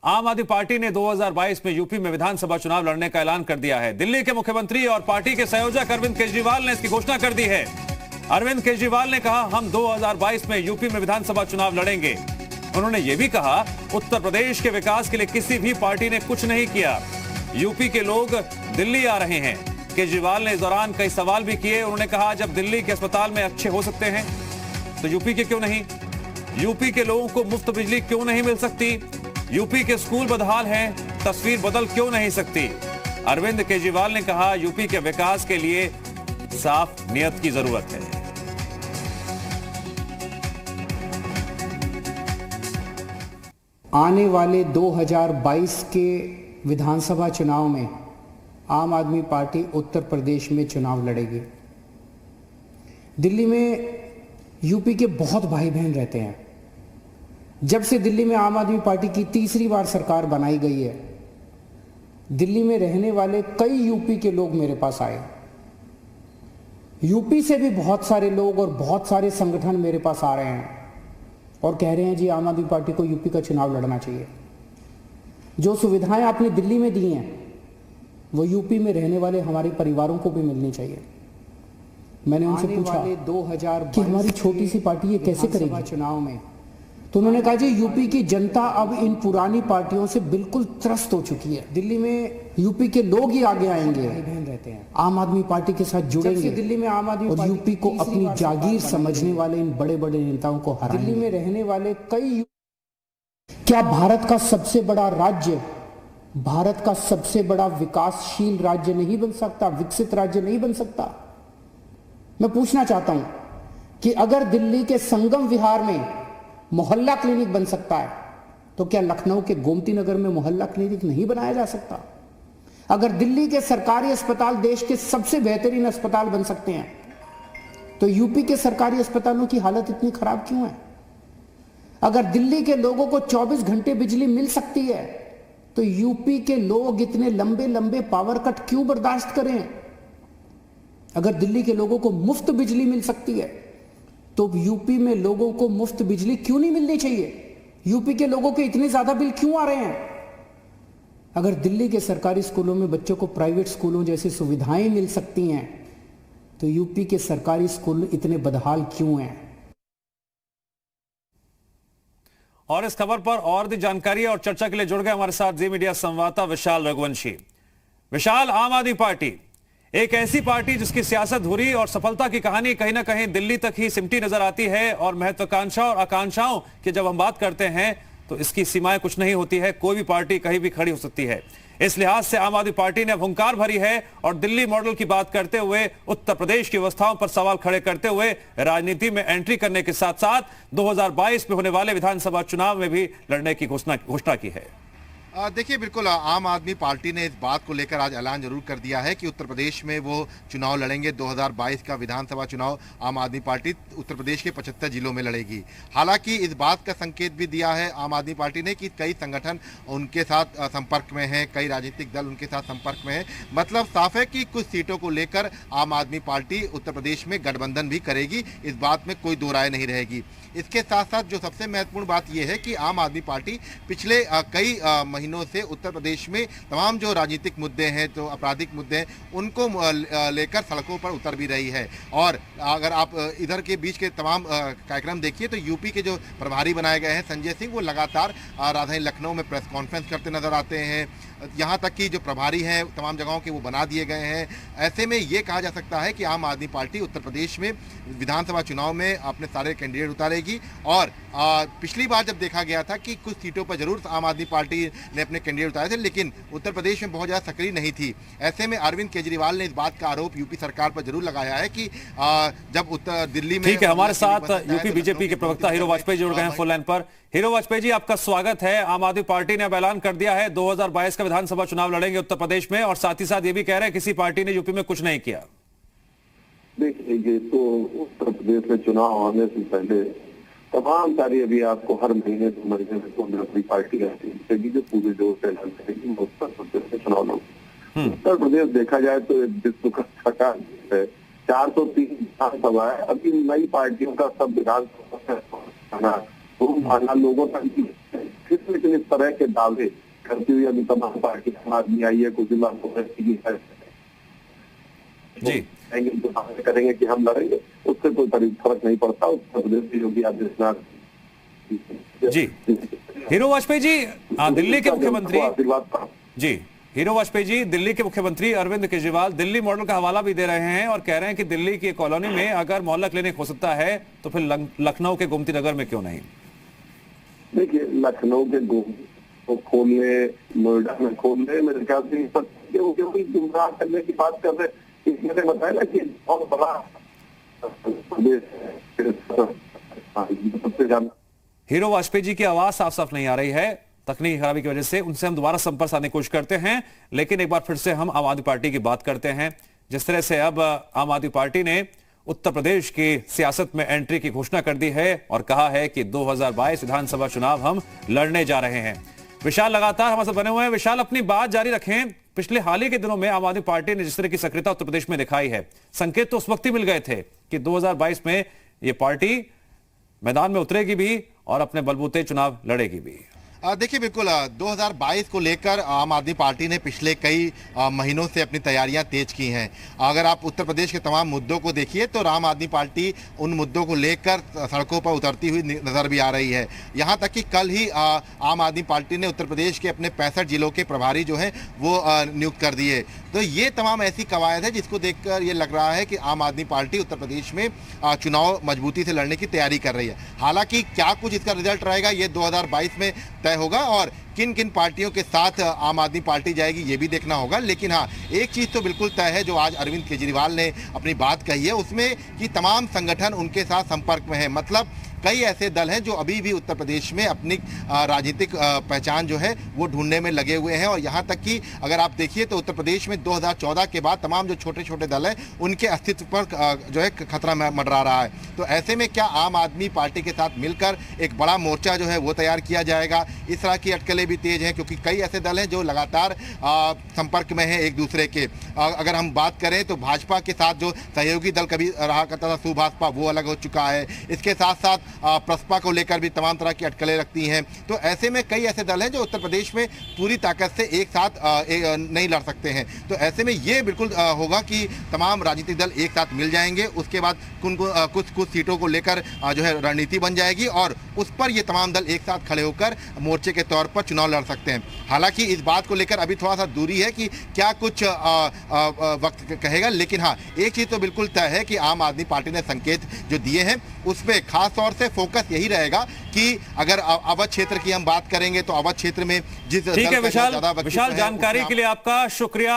आम आदमी पार्टी ने 2022 में यूपी में विधानसभा चुनाव लड़ने का ऐलान कर दिया है। दिल्ली के मुख्यमंत्री और पार्टी के संयोजक अरविंद केजरीवाल ने इसकी घोषणा कर दी है। अरविंद केजरीवाल ने कहा, हम 2022 में यूपी में विधानसभा चुनाव लड़ेंगे। उन्होंने यह भी कहा, उत्तर प्रदेश के विकास के लिए किसी भी पार्टी ने कुछ नहीं किया। यूपी के लोग दिल्ली आ रहे हैं। केजरीवाल ने इस दौरान कई सवाल भी किए। उन्होंने कहा, जब दिल्ली के अस्पताल में अच्छे हो सकते हैं तो यूपी के क्यों नहीं? यूपी के लोगों को मुफ्त बिजली क्यों नहीं मिल सकती? यूपी के स्कूल बदहाल हैं, तस्वीर बदल क्यों नहीं सकती? अरविंद केजरीवाल ने कहा, यूपी के विकास के लिए साफ नियत की जरूरत है। आने वाले 2022 के विधानसभा चुनाव में आम आदमी पार्टी उत्तर प्रदेश में चुनाव लड़ेगी। दिल्ली में यूपी के बहुत भाई बहन रहते हैं। जब से दिल्ली में आम आदमी पार्टी की तीसरी बार सरकार बनाई गई है, दिल्ली में रहने वाले कई यूपी के लोग मेरे पास आए। यूपी से भी बहुत सारे लोग और बहुत सारे संगठन मेरे पास आ रहे हैं और कह रहे हैं, जी आम आदमी पार्टी को यूपी का चुनाव लड़ना चाहिए। जो सुविधाएं आपने दिल्ली में दी हैं वो यूपी में रहने वाले हमारे परिवारों को भी मिलनी चाहिए। मैंने उनसे पूछा 2000 कि हमारी छोटी सी पार्टी ये कैसे करेगी चुनाव में, तो उन्होंने कहा, जी यूपी की जनता अब इन पुरानी पार्टियों से बिल्कुल त्रस्त हो चुकी है। दिल्ली में यूपी के लोग ही आगे आएंगे, बहन रहते हैं, आम आदमी पार्टी के साथ जुड़ेंगे। दिल्ली में आम आदमी और यूपी को अपनी जागीर समझने वाले इन बड़े बड़े नेताओं को हराएंगे। दिल्ली में रहने वाले कई, क्या भारत का सबसे बड़ा राज्य, भारत का सबसे बड़ा विकासशील राज्य नहीं बन सकता? विकसित राज्य नहीं बन सकता? मैं पूछना चाहता हूं कि अगर दिल्ली के संगम विहार में मोहल्ला क्लिनिक बन सकता है तो क्या लखनऊ के गोमती नगर में मोहल्ला क्लिनिक नहीं बनाया जा सकता? अगर दिल्ली के सरकारी अस्पताल देश के सबसे बेहतरीन अस्पताल बन सकते हैं तो यूपी के सरकारी अस्पतालों की हालत इतनी खराब क्यों है? अगर दिल्ली के लोगों को 24 घंटे बिजली मिल सकती है तो यूपी के लोग इतने लंबे लंबे पावर कट क्यों बर्दाश्त करें? अगर दिल्ली के लोगों को मुफ्त बिजली मिल सकती है तो यूपी में लोगों को मुफ्त बिजली क्यों नहीं मिलनी चाहिए? यूपी के लोगों के इतने ज्यादा बिल क्यों आ रहे हैं? अगर दिल्ली के सरकारी स्कूलों में बच्चों को प्राइवेट स्कूलों जैसी सुविधाएं मिल सकती हैं तो यूपी के सरकारी स्कूल इतने बदहाल क्यों हैं? और इस खबर पर और भी जानकारी और चर्चा के लिए जुड़ गए हमारे साथ जी मीडिया संवाददाता विशाल रघुवंशी। विशाल, आम आदमी पार्टी एक ऐसी पार्टी जिसकी सियासत धुरी और सफलता की कहानी कहीं ना कहीं दिल्ली तक ही सिमटी नजर आती है और महत्वाकांक्षा और आकांक्षाओं की जब हम बात करते हैं तो इसकी सीमाएं कुछ नहीं होती है। कोई भी पार्टी कहीं भी खड़ी हो सकती है। इस लिहाज से आम आदमी पार्टी ने हुंकार भरी है और दिल्ली मॉडल की बात करते हुए उत्तर प्रदेश की व्यवस्थाओं पर सवाल खड़े करते हुए राजनीति में एंट्री करने के साथ साथ 2022 में होने वाले विधानसभा चुनाव में भी लड़ने की घोषणा की है। देखिए, बिल्कुल आम आदमी पार्टी ने इस बात को लेकर आज ऐलान जरूर कर दिया है कि उत्तर प्रदेश में वो चुनाव लड़ेंगे। 2022 का विधानसभा चुनाव आम आदमी पार्टी उत्तर प्रदेश के 75 जिलों में लड़ेगी। हालांकि इस बात का संकेत भी दिया है आम आदमी पार्टी ने कि कई संगठन उनके साथ संपर्क में हैं, कई राजनीतिक दल उनके साथ संपर्क में हैं। मतलब साफ है कि कुछ सीटों को लेकर आम आदमी पार्टी उत्तर प्रदेश में गठबंधन भी करेगी, इस बात में कोई दो राय नहीं रहेगी। इसके साथ साथ जो सबसे महत्वपूर्ण बात यह है कि आम आदमी पार्टी पिछले कई महीनों से उत्तर प्रदेश में तमाम जो राजनीतिक मुद्दे हैं, जो आपराधिक मुद्दे हैं, उनको लेकर सड़कों पर उतर भी रही है। और अगर आप इधर के बीच के तमाम कार्यक्रम देखिए तो यूपी के जो प्रभारी बनाए गए हैं संजय सिंह, वो लगातार राजधानी लखनऊ में प्रेस कॉन्फ्रेंस करते नजर आते हैं। यहाँ तक कि जो प्रभारी हैं तमाम जगहों के वो बना दिए गए हैं। ऐसे में ये कहा जा सकता है कि आम आदमी पार्टी उत्तर प्रदेश में विधानसभा चुनाव में अपने सारे कैंडिडेट उतारेगी। और पिछली बार जब देखा गया था कि कुछ सीटों पर जरूर आम आदमी पार्टी ने अपने कैंडिडेट उतारे थे, लेकिन उत्तर प्रदेश में बहुत ज़्यादा सक्रिय नहीं थी। ऐसे में अरविंद केजरीवाल ने इस बात का आरोप यूपी सरकार पर जरूर लगाया है कि जब उत्तर दिल्ली में, ठीक है, हमारे साथ यूपी बीजेपी के प्रवक्ता हीरो वाजपेयी जुड़ गए हैं फोन लाइन पर। हीरो वाजपेयी जी, आपका स्वागत है। आम आदमी पार्टी ने अब ऐलान कर दिया है 2022 का विधानसभा चुनाव लड़ेंगे उत्तर प्रदेश में, और साथ ही साथ ये भी कह रहे हैं किसी पार्टी ने यूपी में कुछ नहीं किया। देखिए, ये तो उत्तर प्रदेश में चुनाव होने से पहले तमाम सारी, अभी आपको हर महीने 2 महीने में कोई ना कोई पार्टी ऐसी जो पूरे जोर से ऐलान करेगी उत्तर प्रदेश में चुनाव लड़ेगी। उत्तर प्रदेश देखा जाए तो विश्व का छठा है, 403 विधानसभा है। अभी नई पार्टियों का सब विधानसभा लोगों तक फिर लेकिन इस तरह के दावे करती हुई अभी तमाम पार्टी आम आदमी आई है, कुछ जी करेंगे कि हम लड़ेंगे, उससे कोई फर्क नहीं पड़ता। उत्तर प्रदेश में योगी आदित्यनाथ जी। हीरो वाजपेयी जी, दिल्ली के मुख्यमंत्री जी, हीरो वाजपेयी जी, दिल्ली के मुख्यमंत्री अरविंद केजरीवाल दिल्ली मॉडल का हवाला भी दे रहे हैं और कह रहे हैं कि दिल्ली की कॉलोनी में अगर मोहल्ला क्लिनिक हो सकता है तो फिर लखनऊ के गोमती नगर में क्यों नहीं? देखिए, लखनऊ के को खोल ले, नोएडा में खोल ले, मेरे ख्याल से गुमराह करने की बात कर रहे। इसमें बताया ना कि बहुत बड़ा सबसे ज्यादा। हीरो वाजपेयी जी की आवाज साफ साफ नहीं आ रही है तकनीकी खराबी की वजह से। उनसे हम दोबारा संपर्क साधने की कोशिश करते हैं, लेकिन एक बार फिर से हम आम आदमी पार्टी की बात करते हैं। जिस तरह से अब आम आदमी पार्टी ने उत्तर प्रदेश की सियासत में एंट्री की घोषणा कर दी है और कहा है कि 2022 विधानसभा चुनाव हम लड़ने जा रहे हैं। विशाल लगातार हमारे साथ बने हुए हैं। विशाल, अपनी बात जारी रखें। पिछले हाल ही के दिनों में आम आदमी पार्टी ने जिस तरह की सक्रियता उत्तर प्रदेश में दिखाई है, संकेत तो उस वक्त ही मिल गए थे कि 2022 में ये पार्टी मैदान में उतरेगी भी और अपने बलबूते चुनाव लड़ेगी भी। देखिए, बिल्कुल 2022 को लेकर आम आदमी पार्टी ने पिछले कई महीनों से अपनी तैयारियां तेज की हैं। अगर आप उत्तर प्रदेश के तमाम मुद्दों को देखिए तो आम आदमी पार्टी उन मुद्दों को लेकर सड़कों पर उतरती हुई नजर भी आ रही है। यहां तक कि कल ही आम आदमी पार्टी ने उत्तर प्रदेश के अपने 65 जिलों के प्रभारी जो हैं वो नियुक्त कर दिए। तो ये तमाम ऐसी कवायद है जिसको देखकर ये लग रहा है कि आम आदमी पार्टी उत्तर प्रदेश में चुनाव मजबूती से लड़ने की तैयारी कर रही है। हालांकि क्या कुछ इसका रिजल्ट रहेगा ये 2022 में तय होगा और किन किन पार्टियों के साथ आम आदमी पार्टी जाएगी ये भी देखना होगा। लेकिन हाँ, एक चीज़ तो बिल्कुल तय है जो आज अरविंद केजरीवाल ने अपनी बात कही है उसमें कि तमाम संगठन उनके साथ संपर्क में है। मतलब कई ऐसे दल हैं जो अभी भी उत्तर प्रदेश में अपनी राजनीतिक पहचान जो है वो ढूंढने में लगे हुए हैं। और यहाँ तक कि अगर आप देखिए तो उत्तर प्रदेश में 2014 के बाद तमाम जो छोटे छोटे दल हैं उनके अस्तित्व पर जो है खतरा मंडरा रहा है। तो ऐसे में क्या आम आदमी पार्टी के साथ मिलकर एक बड़ा मोर्चा जो है वो तैयार किया जाएगा? इस तरह की अटकलें भी तेज हैं क्योंकि कई ऐसे दल हैं जो लगातार संपर्क में हैं एक दूसरे के। अगर हम बात करें तो भाजपा के साथ जो सहयोगी दल कभी रहा करता था सुभाषपा, वो अलग हो चुका है। इसके साथ साथ प्रसपा को लेकर भी तमाम तरह की अटकलें रखती हैं। तो ऐसे में कई ऐसे दल हैं जो उत्तर प्रदेश में पूरी ताकत से एक साथ नहीं लड़ सकते हैं। तो ऐसे में ये बिल्कुल होगा कि तमाम राजनीतिक दल एक साथ मिल जाएंगे। उसके बाद कुछ सीटों को लेकर जो है रणनीति बन जाएगी और उस पर ये तमाम दल एक साथ खड़े होकर मोर्चे के तौर पर चुनाव लड़ सकते हैं। हालांकि इस बात को लेकर अभी थोड़ा सा दूरी है कि क्या कुछ वक्त कहेगा। लेकिन हाँ, एक चीज़ तो बिल्कुल तय है कि आम आदमी पार्टी ने संकेत जो दिए हैं उस पर खास तौर से फोकस यही रहेगा कि अगर अवध क्षेत्र की हम बात करेंगे तो अवध क्षेत्र में जिस ठीक है विशाल जानकारी के लिए आपका शुक्रिया।